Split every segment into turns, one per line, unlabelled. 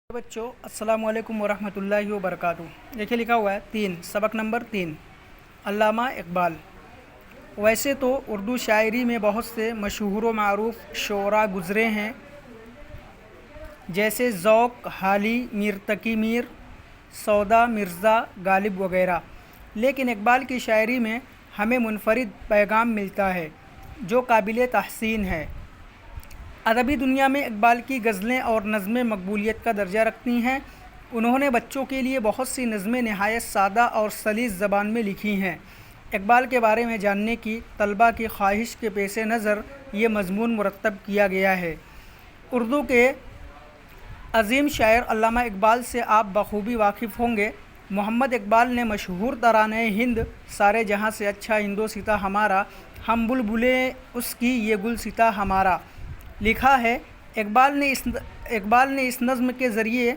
बच्चों अस्सलाम वालेकुम वरहमतुल्लाहि वबरकातुहू। देखिए लिखा हुआ है 3 सबक नंबर 3 अल्लामा इकबाल। वैसे तो उर्दू शायरी में बहुत से मशहूर व मारूफ शोरा गुज़रे हैं, जैसे ज़ौक़, हाली, मीर तकी मीर, सौदा, मिर्ज़ा गालिब वगैरह। लेकिन इकबाल की शायरी में हमें मुनफरिद पैगाम मिलता है जो काबिल तहसीन है। अदबी दुनिया में इकबाल की गज़लें और नज़में मकबूलियत का दर्जा रखती हैं। उन्होंने बच्चों के लिए बहुत सी नज़में नहायत सादा और सलीस ज़बान में लिखी हैं। इकबाल के बारे में जानने की तलबा की ख्वाहिश के पेश नज़र ये मज़मून मुरतब किया गया है। उर्दू के अज़ीम शायर अल्लामा इकबाल से आप बखूबी वाकिफ़ होंगे। मोहम्मद इकबाल ने मशहूर तराने हिंद, सारे जहाँ से अच्छा हिंदो सिता हमारा, हम बुलबुले उसकी ये गुल सिता हमारा लिखा है। इकबाल ने इस नज़्म के ज़रिए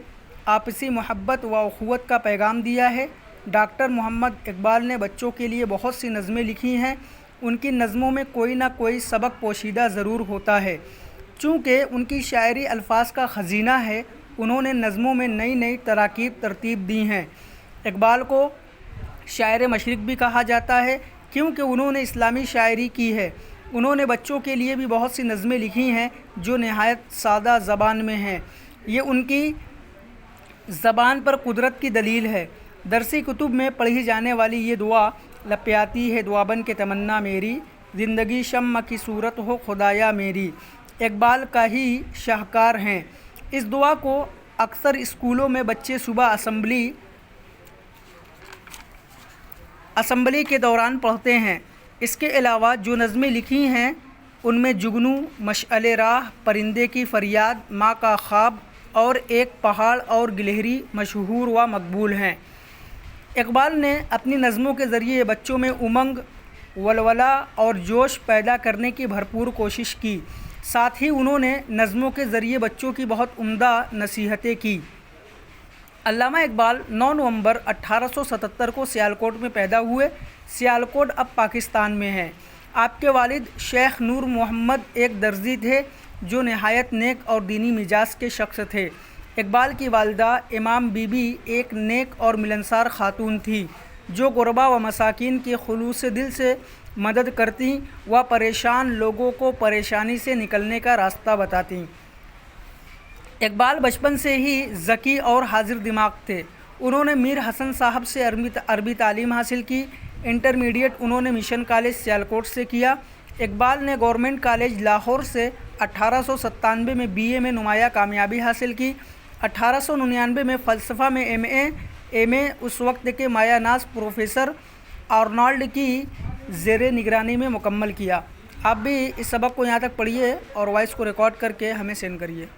आपसी मोहब्बत व अख़ुवत का पैगाम दिया है। डॉक्टर मोहम्मद इकबाल ने बच्चों के लिए बहुत सी नज़में लिखी हैं। उनकी नज़मों में कोई ना कोई सबक पोशीदा ज़रूर होता है। चूँकि उनकी शायरी अल्फाज का ख़ज़ीना है, उन्होंने नज़मों में नई नई तराकीब तरतीब दी हैं। इकबाल को शायर मशरिक़ भी कहा जाता है, क्योंकि उन्होंने इस्लामी शायरी की है। उन्होंने बच्चों के लिए भी बहुत सी नज़में लिखी हैं जो नहायत सादा ज़बान में हैं। ये उनकी ज़बान पर कुदरत की दलील है। दरसी कुतुब में पढ़ी जाने वाली ये दुआ, लप्याती है दुआबन के तमन्ना मेरी, ज़िंदगी शम्म की सूरत हो खुदाया मेरी, इकबाल का ही शाहकार हैं। इस दुआ को अक्सर स्कूलों में बच्चे सुबह असम्बली के दौरान पढ़ते हैं। इसके अलावा जो नज़में लिखी हैं उनमें जुगनू, मशअले राह, परिंदे की फरियाद, माँ का ख्वाब और एक पहाड़ और गिलहरी मशहूर व मकबूल हैं। इकबाल ने अपनी नज़मों के ज़रिए बच्चों में उमंग, वलवला और जोश पैदा करने की भरपूर कोशिश की। साथ ही उन्होंने नज़मों के ज़रिए बच्चों की बहुत उम्दा नसीहतें की। अल्लामा इकबाल 9 नवंबर 1877 को सियालकोट में पैदा हुए। सियालकोट अब पाकिस्तान में है। आपके वालिद शेख नूर मोहम्मद एक दर्जी थे जो नहायत नेक और दीनी मिजाज के शख्स थे। इकबाल की वालिदा इमाम बीबी एक नेक और मिलनसार खातून थी जो गुरबा व मसाकीन की खुलूस दिल से मदद करती व परेशान लोगों को परेशानी से निकलने का रास्ता बताती। इकबाल बचपन से ही ज़की और हाजिर दिमाग थे। उन्होंने मीर हसन साहब से अरबी तालीम हासिल की। इंटरमीडिएट उन्होंने मिशन कॉलेज सियालकोट से किया। इकबाल ने गवर्नमेंट कॉलेज लाहौर से 1897 में बीए में नुमाया कामयाबी हासिल की। 1899 में फ़लसफ़ा में एमए उस वक्त के मायानाज़ प्रोफेसर आर्नोल्ड की ज़ेरे निगरानी में मुकम्मल किया। आप भी इस सबक को यहाँ तक पढ़िए और वॉइस को रिकॉर्ड करके हमें सेंड करिए।